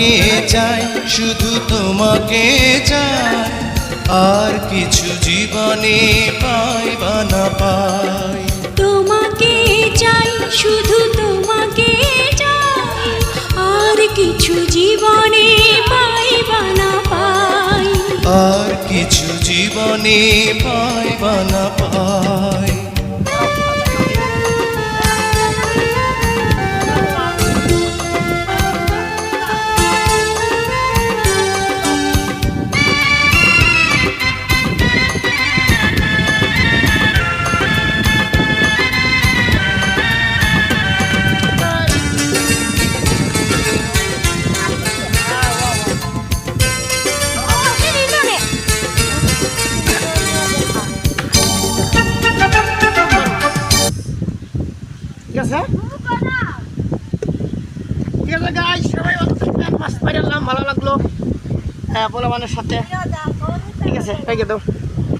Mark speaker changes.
Speaker 1: তোমাকে চাই, শুধু তোমাকে চাই, আর কিছু জীবনে পাই বা না পাই।
Speaker 2: তোমাকে চাই, শুধু তোমাকে চাই, আর কিছু জীবনে পাই বা না পাই।
Speaker 1: আর কিছু জীবনে পাই বা না পাই।
Speaker 3: ঠিক আছে গাইস, সবাই মাছ পাইলাম, ভালো লাগলো পোলাপানের সাথে। ঠিক আছে, রেখে দাও।